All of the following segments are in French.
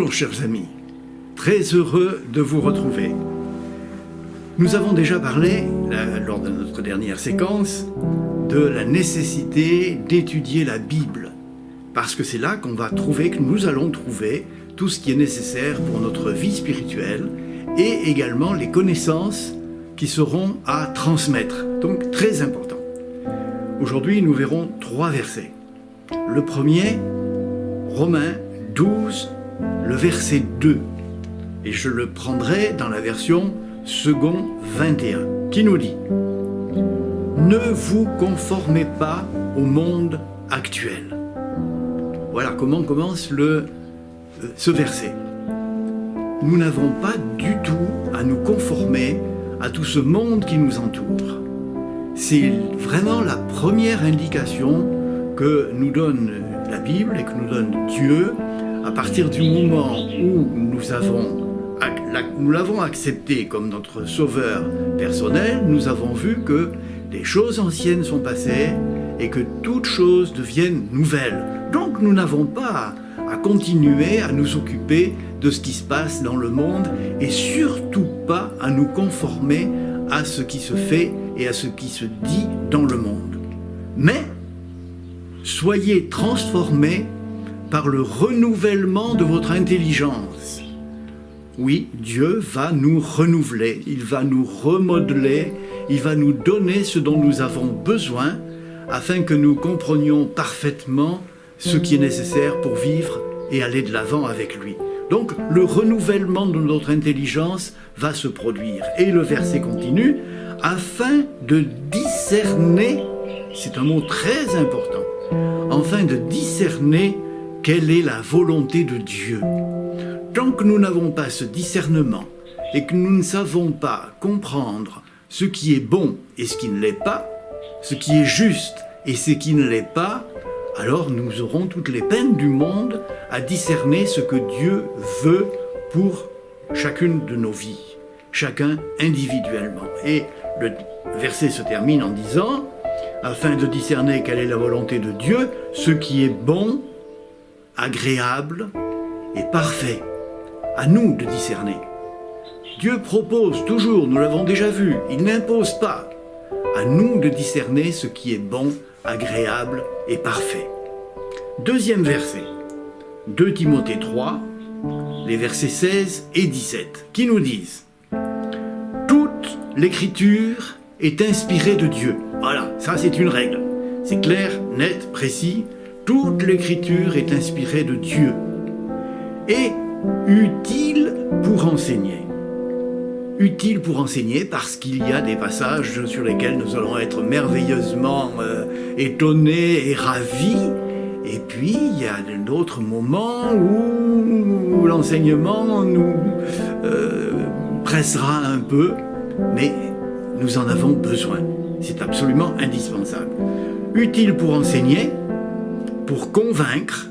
Bonjour chers amis, très heureux de vous retrouver. Nous avons déjà parlé, lors de notre dernière séquence, de la nécessité d'étudier la Bible, parce que c'est là qu'on va trouver, que nous allons trouver tout ce qui est nécessaire pour notre vie spirituelle et également les connaissances qui seront à transmettre, donc très important. Aujourd'hui, nous verrons 3 versets. Le premier, Romains 12, le verset 2, et je le prendrai dans la version second 21, qui nous dit « Ne vous conformez pas au monde actuel ». Voilà comment commence ce verset. Nous n'avons pas du tout à nous conformer à tout ce monde qui nous entoure. C'est vraiment la première indication que nous donne la Bible et que nous donne Dieu à partir du moment où nous l'avons accepté comme notre sauveur personnel. Nous avons vu que les choses anciennes sont passées et que toutes choses deviennent nouvelles. Donc nous n'avons pas à continuer à nous occuper de ce qui se passe dans le monde et surtout pas à nous conformer à ce qui se fait et à ce qui se dit dans le monde. Mais soyez transformés par le renouvellement de votre intelligence. Oui, Dieu va nous renouveler, il va nous remodeler, il va nous donner ce dont nous avons besoin afin que nous comprenions parfaitement ce qui est nécessaire pour vivre et aller de l'avant avec lui. Donc, le renouvellement de notre intelligence va se produire. Et le verset continue, afin de discerner, c'est un mot très important, afin de discerner quelle est la volonté de Dieu. Tant que nous n'avons pas ce discernement et que nous ne savons pas comprendre ce qui est bon et ce qui ne l'est pas, ce qui est juste et ce qui ne l'est pas, alors nous aurons toutes les peines du monde à discerner ce que Dieu veut pour chacune de nos vies, chacun individuellement. Et le verset se termine en disant « Afin de discerner quelle est la volonté de Dieu, ce qui est bon, agréable et parfait. » À nous de discerner. Dieu propose toujours, nous l'avons déjà vu, il n'impose pas. À nous de discerner ce qui est bon, agréable et parfait. Deuxième verset, 2 Timothée 3, les versets 16 et 17, qui nous disent « Toute l'écriture est inspirée de Dieu. » Voilà, ça c'est une règle. C'est clair, net, précis. Toute l'écriture est inspirée de Dieu. Et utile pour enseigner. Utile pour enseigner parce qu'il y a des passages sur lesquels nous allons être merveilleusement étonnés et ravis. Et puis, il y a d'autres moments où l'enseignement nous pressera un peu, mais nous en avons besoin. C'est absolument indispensable. Utile pour enseigner, pour convaincre.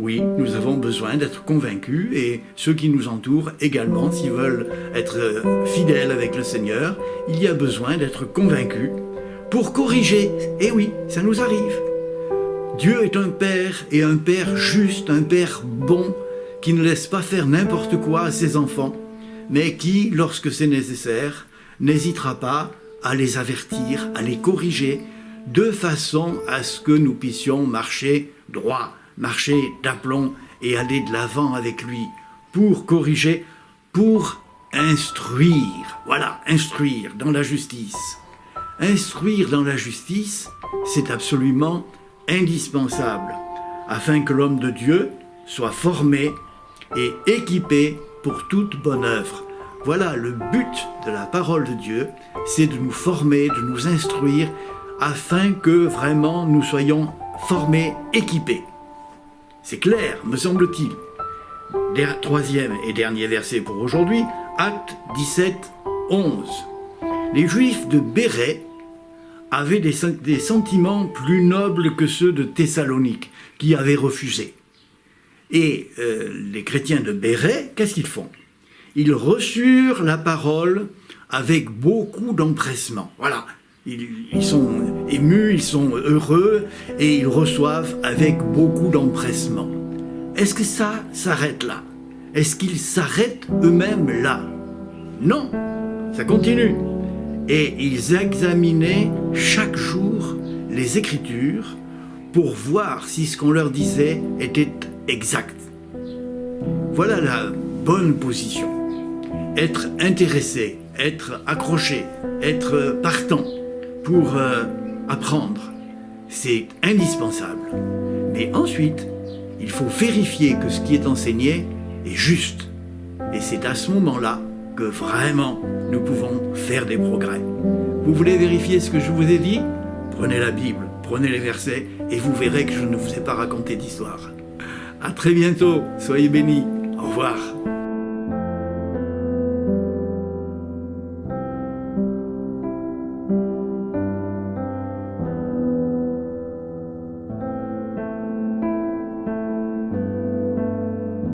Oui, nous avons besoin d'être convaincus et ceux qui nous entourent également, s'ils veulent être fidèles avec le Seigneur, il y a besoin d'être convaincus pour corriger. Et oui, ça nous arrive. Dieu est un Père et un Père juste, un Père bon, qui ne laisse pas faire n'importe quoi à ses enfants, mais qui, lorsque c'est nécessaire, n'hésitera pas à les avertir, à les corriger, de façon à ce que nous puissions marcher droit, marcher d'aplomb et aller de l'avant avec lui pour corriger, pour instruire. Voilà, instruire dans la justice. Instruire dans la justice, c'est absolument indispensable afin que l'homme de Dieu soit formé et équipé pour toute bonne œuvre. Voilà, le but de la parole de Dieu, c'est de nous former, de nous instruire afin que vraiment nous soyons formés, équipés. C'est clair, me semble-t-il. Troisième et dernier verset pour aujourd'hui, Actes 17, 11. Les Juifs de Béret avaient des sentiments plus nobles que ceux de Thessalonique, qui avaient refusé. Et les chrétiens de Béret, qu'est-ce qu'ils font? Ils reçurent la parole avec beaucoup d'empressement. Voilà, ils sont émus, ils sont heureux et ils reçoivent avec beaucoup d'empressement. Est-ce que ça s'arrête là? est-ce qu'ils s'arrêtent eux-mêmes là? Non, ça continue. Et ils examinaient chaque jour les Écritures pour voir si ce qu'on leur disait était exact. Voilà la bonne position. Être intéressé, être accroché, être partant pour apprendre, c'est indispensable. Mais ensuite, il faut vérifier que ce qui est enseigné est juste. Et c'est à ce moment-là que vraiment nous pouvons faire des progrès. Vous voulez vérifier ce que je vous ai dit? Prenez la Bible, prenez les versets et vous verrez que je ne vous ai pas raconté d'histoire. À très bientôt, soyez bénis. Au revoir.